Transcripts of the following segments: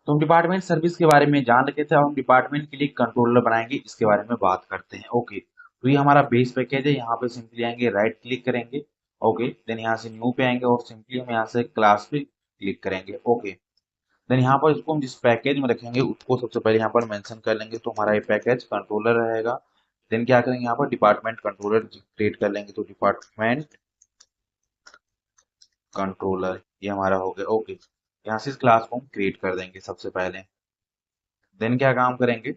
तो हम department service के बारे में जान रखे थे। अब हम डिपार्टमेंट के लिए कंट्रोलर बनाएंगे, इसके बारे में बात करते हैं। ओके, तो ये हमारा बेस पैकेज है। यहाँ पे सिंपली आएंगे, राइट क्लिक करेंगे। ओके, देन यहाँ से न्यू पे आएंगे और सिंपली हम यहाँ से क्लास पे क्लिक करेंगे। ओके, देन यहाँ पर इसको हम जिस पैकेज में रखेंगे उसको सबसे पहले यहाँ पर मेंशन कर लेंगे। तो हमारा ये पैकेज कंट्रोलर रहेगा। देन क्या करेंगे, यहाँ पर डिपार्टमेंट कंट्रोलर क्रिएट कर लेंगे। तो डिपार्टमेंट कंट्रोलर ये हमारा हो गया। ओके, यहाँ से इस क्लास को हम क्रिएट कर देंगे सबसे पहले। देन क्या काम करेंगे,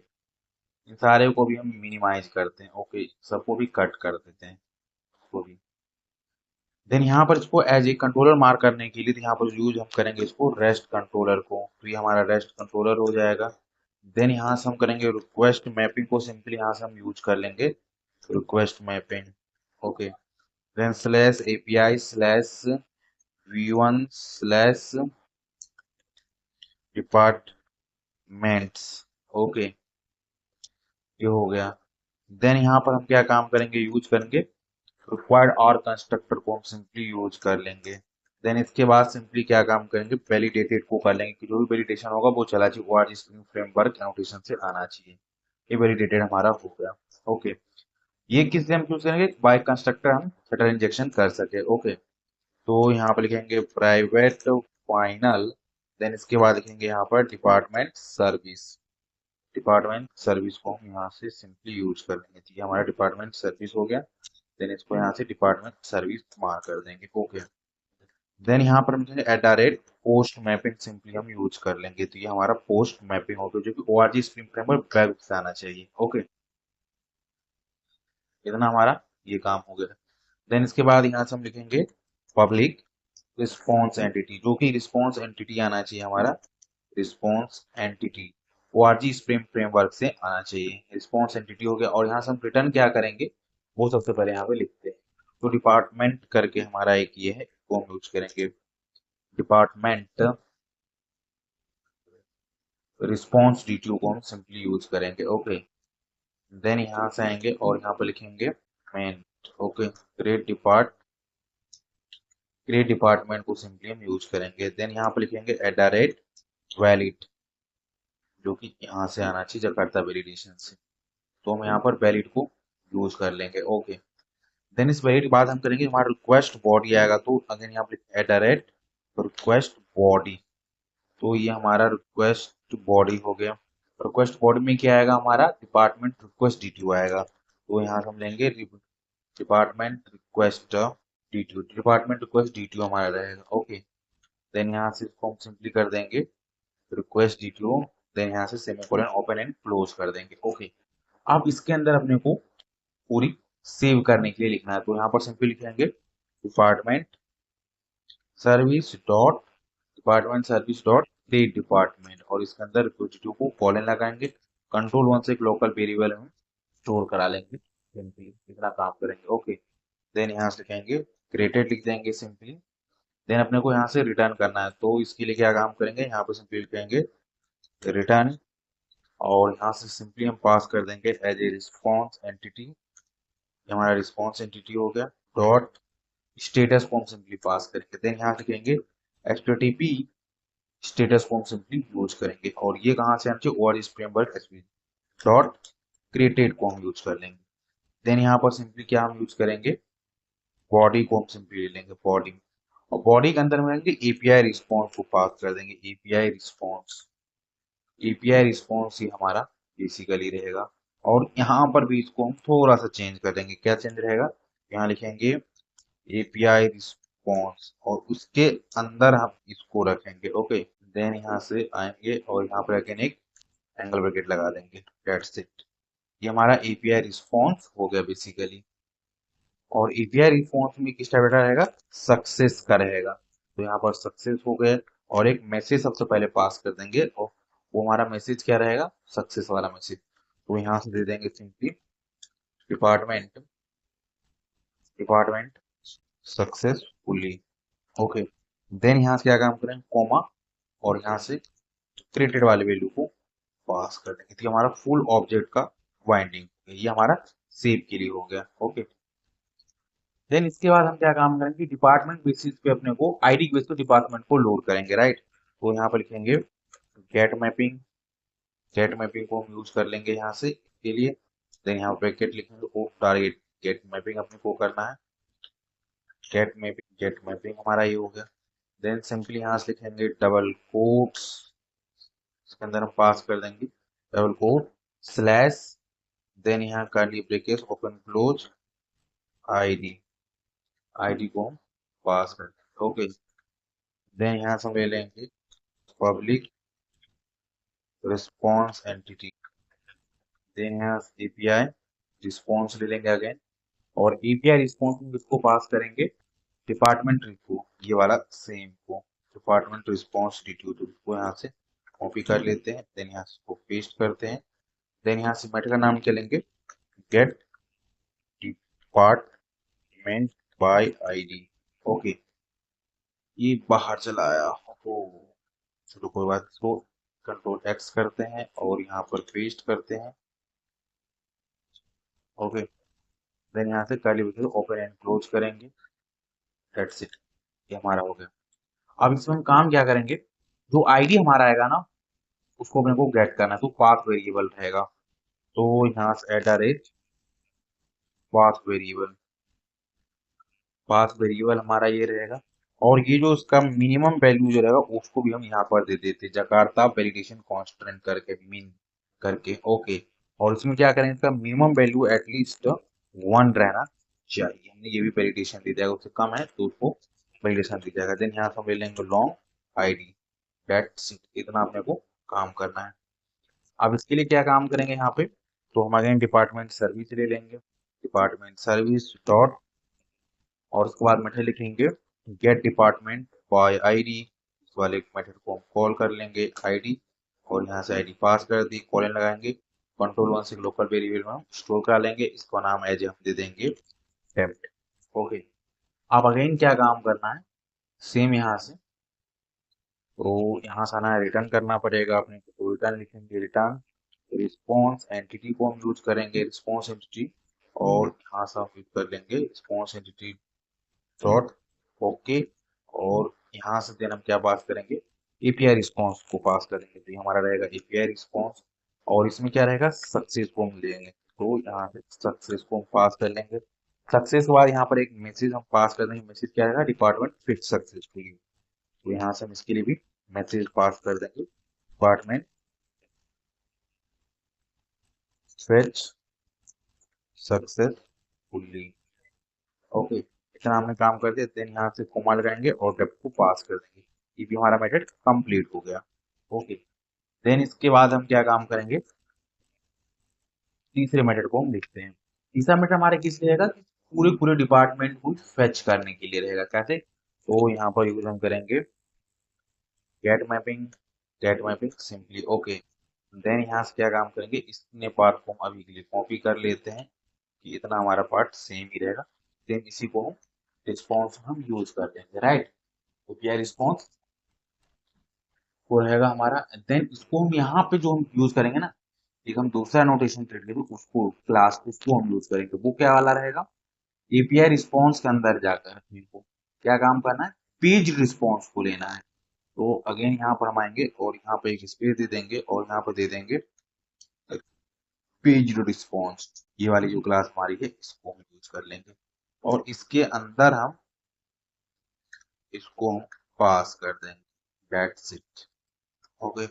इन सारे को भी हम मिनिमाइज करते हैं। ओके, सबको भी कट कर देते हैं इसको भी। देन यहाँ पर इसको एज ए कंट्रोलर मार्क करने के लिए तो यहाँ पर यूज हम करेंगे इसको रेस्ट कंट्रोलर को। तो ये हमारा रेस्ट कंट्रोलर हो जाएगा। देन यहाँ से हम करेंगे रिक्वेस्ट मैपिंग को, सिंपली यहाँ से हम यूज कर लेंगे request mapping. Okay, then slash API slash v1 slash departments. Okay, ये हो गया। देन यहाँ पर हम क्या काम करेंगे, यूज करेंगे रिक्वायर्ड और कंस्ट्रक्टर को हम सिंपली यूज कर लेंगे। देन इसके बाद सिंपली क्या काम करेंगे, वैलिडेटेड को कर लेंगे कि जो भी वैलिडेशन होगा वो चला चाहिए ओआरजी स्प्रिंग फ्रेमवर्क एनोटेशन से आना चाहिए। ये वैलिडेटेड हमारा हो गया। ओके, ये किससे हम चूज करेंगे, बाय कंस्ट्रक्टर हम हेडर इंजेक्शन कर सके। ओके, तो यहाँ पर लिखेंगे प्राइवेट फाइनल। देन इसके बाद लिखेंगे यहाँ पर डिपार्टमेंट सर्विस। डिपार्टमेंट सर्विस को हम यहाँ से सिंपली यूज कर लेंगे। तो ये हमारा डिपार्टमेंट सर्विस हो गया। देन इसको यहाँ से डिपार्टमेंट सर्विस मार्क कर देंगे। ओके, देन यहाँ पर हम at the rate post mapping simply हम यूज कर लेंगे। तो ये हमारा पोस्ट मैपिंग हो गया, जो कि ओआरजी स्प्रिंग फ्रेमवर्क वेब से आना चाहिए। ओके, इतना हमारा ये काम हो गया। देन इसके बाद यहाँ से हम लिखेंगे पब्लिक रिस्पॉन्स एंटिटी, जो कि रिस्पॉन्स एंटिटी आना चाहिए हमारा। Response entity ORG spring framework से आना चाहिए। रिस्पॉन्स एंटिटी हो गया। और यहाँ से हम रिटर्न क्या करेंगे वो सबसे पहले यहाँ पे लिखते हैं। तो डिपार्टमेंट करके हमारा एक ये है, इसको हम यूज करेंगे डिपार्टमेंट रिस्पॉन्स डीटीओ को हम सिंपली यूज करेंगे। ओके, देन यहाँ से आएंगे और यहाँ पे लिखेंगे मेन। ओके, क्रिएट डिपार्टमेंट को सिंपली हम यूज करेंगे। देन यहाँ पे लिखेंगे एट द रेट वैलिड, जो कि यहाँ से आना चाहिए जकार्ता वैलिडेशन से। तो हम यहाँ पर वैलिड को यूज कर लेंगे। ओके, देन इस वैलिड के बाद हम करेंगे हमारा रिक्वेस्ट बॉडी आएगा। तो अगेन यहाँ पर at the rate request body. तो ये हमारा रिक्वेस्ट बॉडी हो गया। रिक्वेस्ट बॉडी में क्या आएगा, हमारा डिपार्टमेंट रिक्वेस्ट डीटीओ आएगा। तो यहाँ से हम लेंगे department request DTO. Department request DTO हमारा रहेगा। ओके, देन यहाँ से इसको हम सिंपली कर देंगे रिक्वेस्ट डीटीओ। देन यहाँ से सेमीकोलन ओपन एंड क्लोज कर देंगे। ओके, अब इसके अंदर अपने को पूरी सेव करने के लिए लिखना है। तो यहाँ पर सिंपली लिखेंगे department service dot department service dot create department, और इसके अंदर रिक्वेस्ट को कॉलन लगाएंगे। कंट्रोल वन से एक लोकल वेरिएबल हम स्टोर करा लेंगे। सिंपली इतना काम करेंगे। ओके, देन यहाँ से लिखेंगे क्रिएटेड लिख देंगे सिंपली। देन अपने को यहाँ से रिटर्न करना है। तो इसके लिए क्या काम करेंगे, यहाँ पे सिंपली लिखेंगे रिटर्न, और यहाँ से सिंपली हम पास कर देंगे एज ए रिस्पॉन्स एंटिटी। हमारा रिस्पॉन्स एंटिटी हो गया। डॉट स्टेटस को हम सिंपली पास करेंगे। देन यहाँ लिखेंगे एचटीटीपी स्टेटस को हम सिंपली यूज करेंगे। और ये कहाँ से आना चाहिए, ORG framework SV dot created को हम यूज कर लेंगे। देन यहाँ पर सिंपली क्या हम यूज करेंगे, बॉडी को हम सिंपली ले लेंगे बॉडी। और बॉडी के अंदर में एपीआई रिस्पॉन्स को पास कर देंगे। एपीआई रिस्पॉन्स ही हमारा बेसिकली रहेगा। और यहाँ पर भी इसको हम थोड़ा सा चेंज कर देंगे। क्या चेंज रहेगा, यहाँ लिखेंगे एपीआई रिस्पॉन्स और उसके अंदर हम इसको रखेंगे। ओके, देन यहाँ से आएंगे और यहाँ पर अगेन एक एंगल ब्रैकेट लगा देंगे। दैट्स इट, ये हमारा एपीआई रिस्पॉन्स हो गया बेसिकली। और एपीआई रिस्पॉन्स में किस टाइप का रहेगा, सक्सेस का रहेगा। तो यहाँ पर सक्सेस हो गए। और एक मैसेज सबसे पहले पास कर देंगे, और वो हमारा मैसेज क्या रहेगा, सक्सेस वाला मैसेज। तो यहाँ से दे देंगे simply department department successfully. Okay, then यहाँ से क्या काम करें, कोमा, और यहाँ से क्रिएटेड वाले वैल्यू को पास कर देंगे। तो हमारा फुल ऑब्जेक्ट का बाइंडिंग, ये हमारा सेव के लिए हो गया। ओके, देन इसके बाद हम क्या काम करेंगे, डिपार्टमेंट बेसिस पे अपने को आईडी बेस पे डिपार्टमेंट को लोड करेंगे। राइट, तो यहाँ पर लिखेंगे गेट मैपिंग, गेट मैपिंग को हम यूज कर लेंगे यहाँ से के लिए। देन यहाँ ब्रैकेट लिखेंगे ओ टारगेट, गेट मैपिंग अपने को करना है। गेट मैपिंग हमारा ये हो गया। देन सिंपली यहाँ से लिखेंगे डबल कोट्स, इसके अंदर हम पास कर देंगे डबल कोट स्लैश, देन यहाँ curly bracket open close ID, ID को हम पास कर देंगे। ओके, देन यहाँ से हम ले लेंगे पब्लिक रिस्पॉन्स एंटिटी, देन यहाँ एपीआई रिस्पॉन्स ले लेंगे अगेन, और एपीआई रिस्पॉन्स में इसको पास करेंगे डिपार्टमेंट को, ये वाला सेम को डिपार्टमेंट रिस्पॉन्स डिट्यूट को यहाँ से कॉपी कर लेते हैं। देन यहाँ से इसको पेस्ट करते हैं। देन यहाँ से मेथड का नाम चलेंगे get department by ID. Okay, ये बाहर चला आया हो, चलो कोई बात, इसको कंट्रोल एक्स करते हैं और यहाँ पर पेस्ट करते हैं। ओके, देन यहाँ से curly bracket open and close करेंगे, दैट्स इट, ये हमारा हो गया। अब इसमें हम काम क्या करेंगे, जो आईडी हमारा आएगा ना उसको अपने को गेट करना है, तो पाथ वेरिएबल रहेगा। तो यहाँ से at the rate path variable हमारा ये रहेगा, और ये जो इसका मिनिमम वैल्यू जो रहेगा उसको भी हम यहाँ पर दे देते जकार्ता वैलिडेशन कांस्टेंट करके मीन करके। ओके, और इसमें क्या करेंगे, इसका मिनिमम वैल्यू एटलीस्ट 1 रहना चाहिए, हमने ये भी वैलिडेशन दे दिया, उससे कम है तो उसको वैलिडेशन दी जाएगा। देन यहाँ से हम ले लेंगे लॉन्ग आईडी, दैट्स इट, इतना अपने को काम करना है। अब इसके लिए क्या काम करेंगे यहाँ पे, तो हम अगेन डिपार्टमेंट सर्विस ले लेंगे, डिपार्टमेंट सर्विस डॉट, और उसके बाद मेथड लिखेंगे गेट डिपार्टमेंट बाय आईडी, इस वाले मेथड को हम कॉल कर लेंगे आईडी, और यहाँ से आईडी पास कर दी, कॉलन लगाएंगे, कंट्रोल 1 से लोकल वेरिएबल में हम स्टोर करा लेंगे, इसका नाम एज हम दे देंगे टेम्प्ट। ओके, अब अगेन क्या काम करना है, सेम यहाँ से, तो यहाँ से आना है, रिटर्न करना पड़ेगा अपने को, तो रिटर्न लिखेंगे रिटर्न रिस्पॉन्स एंटिटी को हम यूज करेंगे रिस्पॉन्स एंटिटी, और यहाँ से हम यूज कर लेंगे रिस्पॉन्स एंटिटी डॉट ओके, और यहाँ से देन हम क्या पास करेंगे, एपीआई रिस्पॉन्स को पास करेंगे, तो ये हमारा रहेगा एपीआई रिस्पॉन्स, और इसमें क्या रहेगा सक्सेस को हम लेंगे, तो यहाँ से सक्सेस को हम पास कर लेंगे। सक्सेस के बाद यहाँ पर एक मैसेज हम पास कर देंगे, मैसेज क्या रहेगा डिपार्टमेंट फिट सक्सेसफुली, तो यहाँ से हम इसके लिए भी मैसेज पास कर देंगे डिपार्टमेंट फिट सक्सेसफुली। ओके, इतना हमने काम कर दिया, देन यहाँ से कोमा लगाएंगे और डेप्थ को पास कर देंगे, ये भी हमारा मेथड कंप्लीट हो गया। ओके, देन इसके बाद हम क्या काम करेंगे, तीसरे मेथड को हम लिखते हैं। तीसरा मेथड हमारे किस लिए रहेगा, पूरे पूरे डिपार्टमेंट को फेच करने के लिए रहेगा। कैसे, तो यहाँ पर यूज हम करेंगे get mapping, get mapping simply. Okay, then यहाँ से क्या काम करेंगे, इसने पार्ट को हम अभी के लिए कॉपी कर लेते हैं कि इतना हमारा पार्ट सेम ही रहेगा। देन इसी को हम रिस्पॉन्स हम यूज कर देंगे, राइट, तो क्या रिस्पॉन्स वो रहेगा हमारा। देन इसको हम यहाँ पे जो हम यूज करेंगे ना, एक हम दूसरा नोटेशन क्रिएट करेंगे, उसको क्लास उसको हम यूज करेंगे, वो क्या वाला रहेगा, एपीआई रिस्पॉन्स के अंदर जाकर अपने को क्या काम करना है, पेज रिस्पॉन्स को लेना है। तो अगेन यहाँ पर हम आएंगे और यहाँ पे एक स्पेस दे देंगे और यहाँ पर दे देंगे पेज रिस्पॉन्स, ये वाली जो क्लास हमारी है इसको हम यूज कर लेंगे, और इसके अंदर हम इसको हम पास कर देंगे, दैट्स इट। ओके,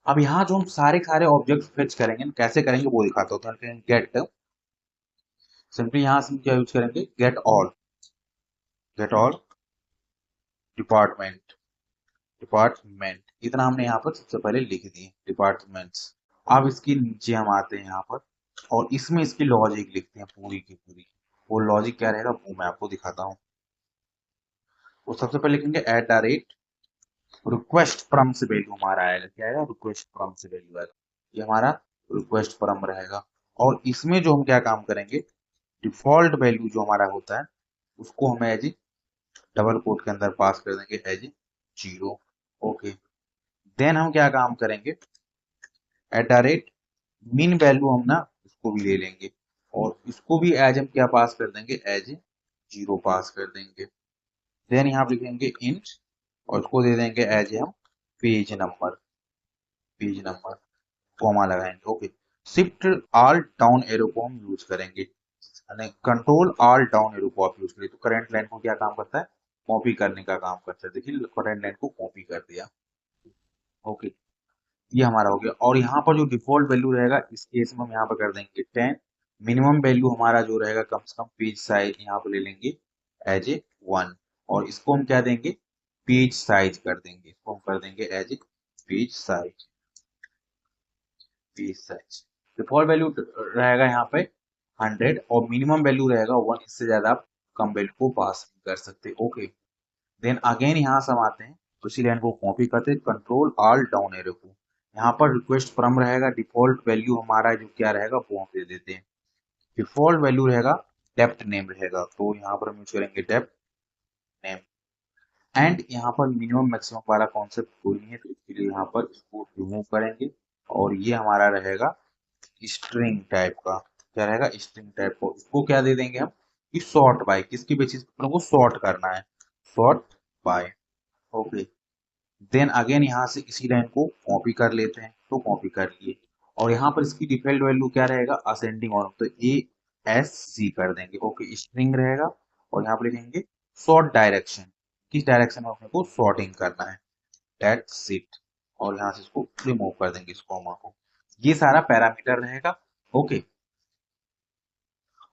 अब यहाँ जो हम सारे सारे ऑब्जेक्ट फेच करेंगे कैसे करेंगे वो दिखाता हूँ, तो गेट सिंपली यहाँ से क्या यूज करेंगे, गेट ऑल डिपार्टमेंट, डिपार्टमेंट इतना हमने यहाँ पर सबसे पहले लिख दिए डिपार्टमेंट्स। अब इसके नीचे हम आते हैं यहाँ पर और इसमें इसकी लॉजिक लिखते हैं पूरी की पूरी, वो लॉजिक क्या रहेगा वो मैं आपको दिखाता हूँ। तो सबसे पहले लिखेंगे at the rate request from से वैल्यू हमारा आएगा, क्या आएगा रिक्वेस्ट फ्रॉम से वैल्यू आएगा, ये हमारा रिक्वेस्ट फ्रॉम रहेगा। और इसमें जो हम क्या काम करेंगे, डिफॉल्ट वैल्यू जो हमारा होता है उसको हम एज डबल कोट के अंदर पास कर देंगे एज 0। ओके, देन हम क्या काम करेंगे, at the rate mean value हम ना उसको भी ले लेंगे और इसको भी एज हम क्या पास कर देंगे, एज 0 पास कर देंगे। देन यहाँ पे लिखेंगे इंट और इसको दे देंगे एज हम पेज नंबर कॉमा लगाएंगे। Okay, shift all down arrow को हम यूज करेंगे, कंट्रोल ऑल डाउन एरो को आप यूज करें तो करंट लाइन को क्या काम करता है, कॉपी करने का काम करता है। देखिए करंट लाइन को कॉपी कर दिया। ओके, ये हमारा हो गया। और यहाँ पर जो डिफॉल्ट वैल्यू रहेगा इस केस में हम यहाँ पर कर देंगे 10। मिनिमम वैल्यू हमारा जो रहेगा कम से कम पेज साइज यहाँ पर ले लेंगे एज ए 1, और इसको हम क्या देंगे, पेज साइज कर देंगे, इसको हम कर देंगे as a page size. Page size default value रहेगा यहाँ पे 100 और मिनिमम वैल्यू रहेगा 1, इससे ज्यादा आप कम वैल्यू को पास नहीं कर सकते। ओके, देन अगेन यहाँ से हम आते हैं उसी लाइन को कॉपी करते हैं, कंट्रोल ऑल डाउन एरो को, यहाँ पर रिक्वेस्ट फ्रॉम रहेगा, डिफॉल्ट वैल्यू हमारा जो क्या रहेगा वो हम दे देते हैं। डिफॉल्ट वैल्यू रहेगा डेप्थ नेम रहेगा, तो यहाँ पर हम यूज करेंगे डेप्थ नेम। एंड यहाँ पर मिनिमम मैक्सिमम वाला कॉन्सेप्ट कोई नहीं है, तो इसके लिए यहाँ पर इसको रिमूव करेंगे और ये हमारा रहेगा स्ट्रिंग टाइप का। क्या रहेगा, स्ट्रिंग टाइप को, इसको क्या दे देंगे हम कि सॉर्ट बाय, किसकी बेसिस पर को सॉर्ट करना है, sort by. Okay, then again यहाँ से इसी लाइन को कॉपी कर लेते हैं, तो कॉपी कर लिए और यहाँ पर इसकी डिफॉल्ट वैल्यू क्या रहेगा, असेंडिंग ऑर्डर, तो ASC कर देंगे। ओके, स्ट्रिंग रहेगा और यहाँ पर लिखेंगे सॉर्ट डायरेक्शन, किस डायरेक्शन में अपने को सॉर्टिंग करना है, दैट्स इट। और यहाँ से इसको रिमूव कर देंगे इस कॉमा को। ये सारा पैरामीटर रहेगा। ओके,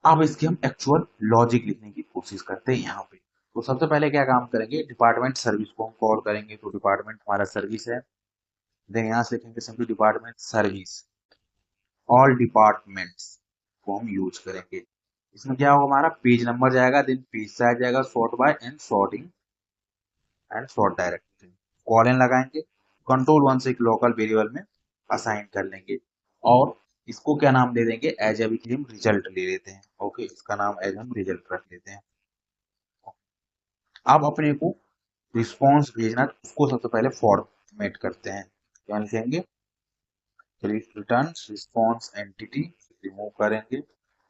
अब इसके हम एक्चुअल लॉजिक लिखने की कोशिश करते हैं यहाँ पे। तो सबसे पहले क्या काम करेंगे, डिपार्टमेंट सर्विस को हम कॉल करेंगे, तो डिपार्टमेंट हमारा सर्विस है। देन यहाँ से लिखेंगे simply department service, all departments को हम यूज करेंगे। इसमें क्या होगा, हमारा पेज नंबर जाएगा, देन पेज साइज जाएगा, sort by and sorting and sort directly, colon लगाएंगे, कंट्रोल 1 से एक लोकल वेरिएबल में असाइन कर लेंगे और इसको क्या नाम दे देंगे, एज अभी के लिए हम रिजल्ट ले लेते हैं। ओके, इसका नाम एज हम रिजल्ट रख लेते हैं। अब अपने को रिस्पॉन्स भेजना, उसको सबसे पहले फॉर्मेट करते हैं, क्या लिखेंगे, रिटर्न रिस्पॉन्स एंटिटी, रिमूव करेंगे।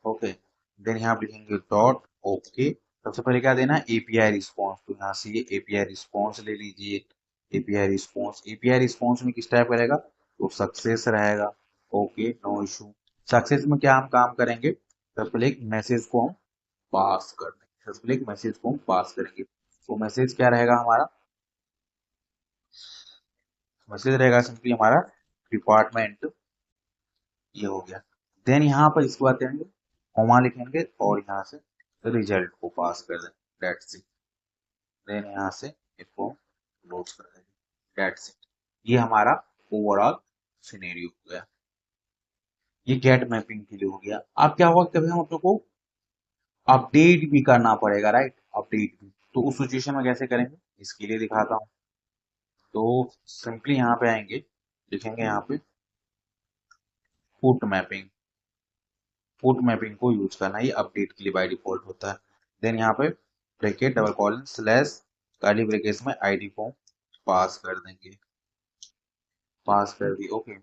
ओके, देन यहाँ लिखेंगे डॉट ओके, सबसे पहले क्या देना है, एपीआई रिस्पॉन्स, तो यहाँ से ये एपीआई रिस्पॉन्स ले लीजिए। एपीआई रिस्पॉन्स में किस टाइप करेगा, तो सक्सेस रहेगा। Okay, no issue. सक्सेस में क्या हम काम करेंगे, सबसे पहले एक मैसेज को हम पास कर देंगे, सबसे पहले एक मैसेज को हम पास करेंगे, तो मैसेज क्या रहेगा हमारा, मैसेज रहेगा सिंपली हमारा डिपार्टमेंट, ये हो गया। देन यहाँ पर इसके बाद करेंगे कॉमा लिखेंगे और यहाँ से रिजल्ट को पास कर देंगे, दैट्स इट। देन यहाँ से इसको क्लोज कर देंगे, दैट्स इट। ये हमारा ओवरऑल सिनेरियो हो गया, ये गेट मैपिंग के लिए हो गया। अब क्या होगा, कभी हम अपने को अपडेट भी करना पड़ेगा, राइट, अपडेट भी, तो उस सिचुएशन में कैसे करेंगे, इसके लिए दिखाता हूँ। तो सिंपली यहाँ पे आएंगे, लिखेंगे यहाँ पे फुट मैपिंग, फुट मैपिंग को यूज करना, ये अपडेट के लिए बाय डिफॉल्ट होता है। देन यहाँ पे bracket double colon slash curly brackets में आईडी को पास कर देंगे, पास कर दी। ओके,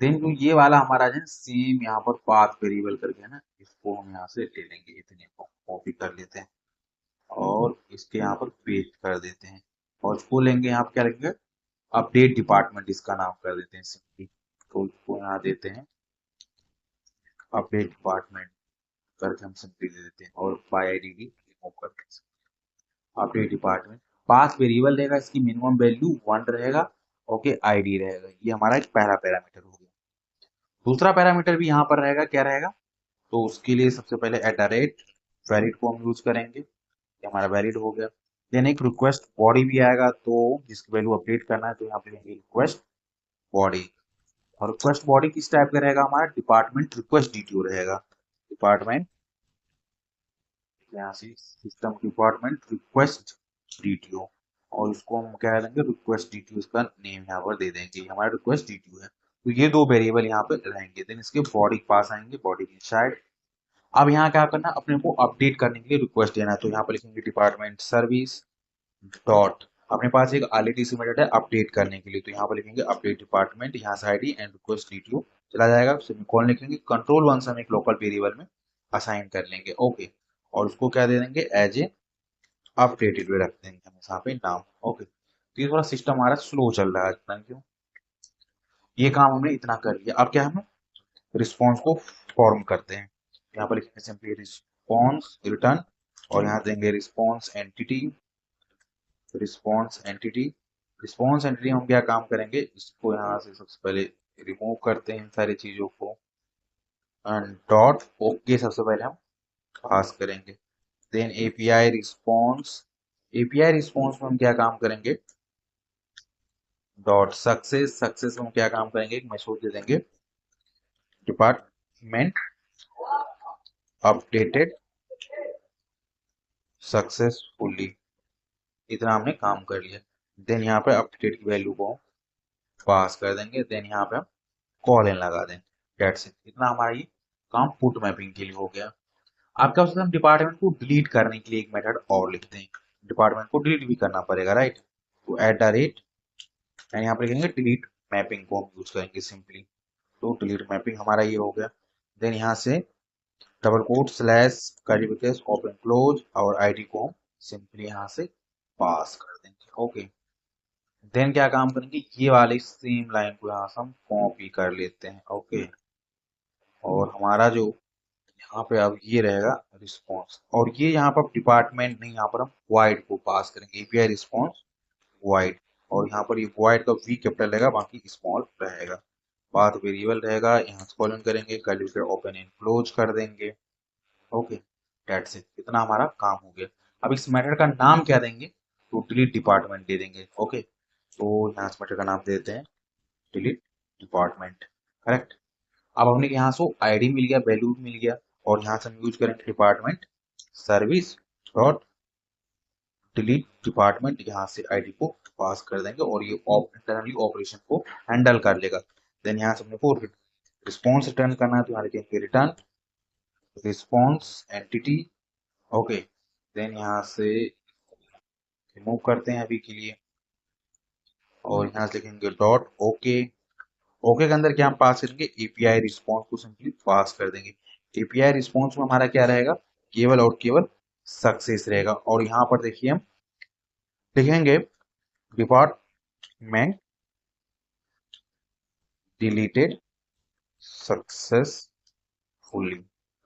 देन जो ये वाला हमारा है सेम यहाँ पर पाथ वेरिएबल करके है ना, इसको हम यहाँ से ले लेंगे, इतने को कॉपी कर लेते हैं और इसके यहाँ पर पेस्ट कर देते हैं और इसको लेंगे, यहाँ पर क्या लिखेंगे, अपडेट डिपार्टमेंट इसका नाम कर देते हैं सिंपली, तो इसको यहाँ देते हैं अपडेट डिपार्टमेंट करके हम सिंपली दे देते हैं और बाय आईडी रिमूव करते हैं। अपडेट डिपार्टमेंट पास वेरिएबल रहेगा, इसकी मिनिमम वैल्यू 1 रहेगा। ओके, आईडी रहेगा, ये हमारा एक पहला पैरामीटर हो गया। दूसरा पैरामीटर भी यहाँ पर रहेगा, क्या रहेगा, तो उसके लिए सबसे पहले एट द रेट वैलिड को हम यूज करेंगे, ये हमारा वैलिड हो गया। देन एक रिक्वेस्ट बॉडी भी आएगा, तो जिसकी वैल्यू अपडेट करना है, तो यहाँ पे रिक्वेस्ट बॉडी, और रिक्वेस्ट बॉडी किस टाइप का रहेगा, हमारा डिपार्टमेंट रिक्वेस्ट डीटीओ रहेगा, डिपार्टमेंट, यहाँ से सिस्टम डिपार्टमेंट रिक्वेस्ट डीटीओ, और इसको हम क्या देंगे, रिक्वेस्ट डीटीओ, इसका नेम यहाँ पर दे देंगे, हमारा रिक्वेस्ट डीटीओ है। तो ये दो वेरिएबल यहाँ पे रहेंगे। देन इसके बॉडी के पास आएंगे, बॉडी की साइड। अब यहाँ क्या करना है, अपने को अपडेट करने के लिए रिक्वेस्ट देना है, तो यहाँ पर लिखेंगे डिपार्टमेंट सर्विस डॉट, अपने पास एक ऑलरेडी सी मेथड है अपडेट करने के लिए, तो यहाँ पर लिखेंगे अपडेट डिपार्टमेंट, यहाँ से आईडी एंड रिक्वेस्ट डीटीओ चला जाएगा, सेमीकोलन लिखेंगे, कंट्रोल 1 से हम एक लोकल वेरिएबल में असाइन कर लेंगे। ओके, और उसको क्या दे देंगे, एज ए अपडेटेड में रख देंगे हम यहाँ पे नाम। ओके, तो ये थोड़ा सिस्टम हमारा स्लो चल रहा है इतना, क्यों? ये काम हमने इतना कर लिया। अब क्या हम रिस्पॉन्स को फॉर्म करते हैं। यहाँ पर लिखेंगे सिंपली रिस्पॉन्स रिटर्न, और यहाँ देंगे response entity. Response entity, response entity हम क्या काम करेंगे, इसको यहाँ से सबसे पहले रिमूव करते हैं इन सारी चीजों को, एंड डॉट ओके सबसे पहले हम पास करेंगे। Then API response, API response में हम क्या काम करेंगे, डॉट सक्सेस, सक्सेस में हम क्या काम करेंगे, एक मैसेज दे देंगे डिपार्टमेंट अपडेटेड सक्सेसफुली। इतना हमने काम कर लिया। देन यहाँ पे अपडेट की वैल्यू को पास कर देंगे। देन यहाँ पे हम कॉल इन लगा देंगे। That's it. इतना हमारा ये काम पुट मैपिंग के लिए हो गया। अब क्या हो सकता है, हम डिपार्टमेंट को डिलीट करने के लिए एक मेथड और लिखते हैं। डिपार्टमेंट को डिलीट भी करना पड़ेगा, राइट? तो एट द रेट, यहाँ पर लिखेंगे डिलीट मैपिंग को हम यूज करेंगे सिंपली। तो डिलीट मैपिंग हमारा ये हो गया। देन यहाँ से double quote slash curly bracket open close और आईडी को हम सिंपली यहाँ से पास कर देंगे। ओके, देन क्या काम करेंगे, ये वाली सेम लाइन को यहाँ से हम कॉपी कर लेते हैं। ओके, और हमारा जो यहाँ पे अब ये रहेगा रिस्पॉन्स, और ये यहाँ पर डिपार्टमेंट नहीं, यहाँ पर हम वाइड को पास करेंगे, एपीआई रिस्पॉन्स वाइड। और यहाँ पर ये वाइड का वी कैपिटल रहेगा, बाकी स्मॉल रहेगा। पाथ वेरिएबल रहेगा, यहाँ से कॉलन करेंगे, curly bracket open and close कर देंगे। Okay, that's it. इतना हमारा काम हो गया। अब इस मेथड का नाम क्या देंगे, तो डिलीट डिपार्टमेंट दे देंगे। ओके, तो यहाँ से मेथड का नाम दे देते हैं डिलीट डिपार्टमेंट। करेक्ट। अब हमने यहाँ से आईडी मिल गया, वैल्यू मिल गया, और यहाँ से हम यूज करेंगे department service dot delete department, यहाँ से आईडी को पास कर देंगे और ये इंटरनली ऑपरेशन को हैंडल कर लेगा। देन यहाँ से अपने को रिस्पॉन्स रिटर्न करना है, तो यहाँ लिखेंगे return response entity. Okay, then यहाँ से रिमूव करते हैं अभी के लिए, और यहाँ से लिखेंगे डॉट ओके। ओके के अंदर क्या हम पास करेंगे, एपीआई रिस्पॉन्स को सिंपली पास कर देंगे। एपीआई रिस्पॉन्स में हमारा क्या रहेगा, केवल और केवल सक्सेस रहेगा। और यहाँ पर देखिए हम लिखेंगे department deleted successfully.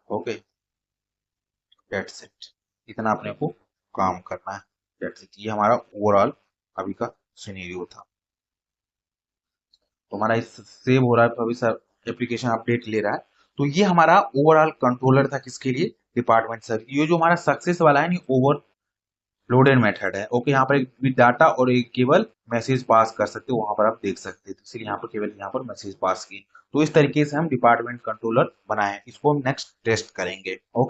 Okay, that's it. इतना अपने को काम करना है। That's it. ये हमारा ओवरऑल अभी का सिनेरियो था। तो हमारा इस सेव हो रहा है, तो अभी सर एप्लीकेशन अपडेट ले रहा है। तो ये हमारा ओवरऑल कंट्रोलर था, किसके लिए, डिपार्टमेंट सर। ये जो हमारा सक्सेस वाला है, ओवरलोडेड मेथड है। ओके, यहाँ पर एक विद डाटा और एक केवल मैसेज पास कर सकते हो, वहां पर आप देख सकते हैं। तो इसलिए यहाँ पर केवल यहाँ पर मैसेज पास की। तो इस तरीके से हम डिपार्टमेंट कंट्रोलर बनाए, इसको हम नेक्स्ट टेस्ट करेंगे। ओके।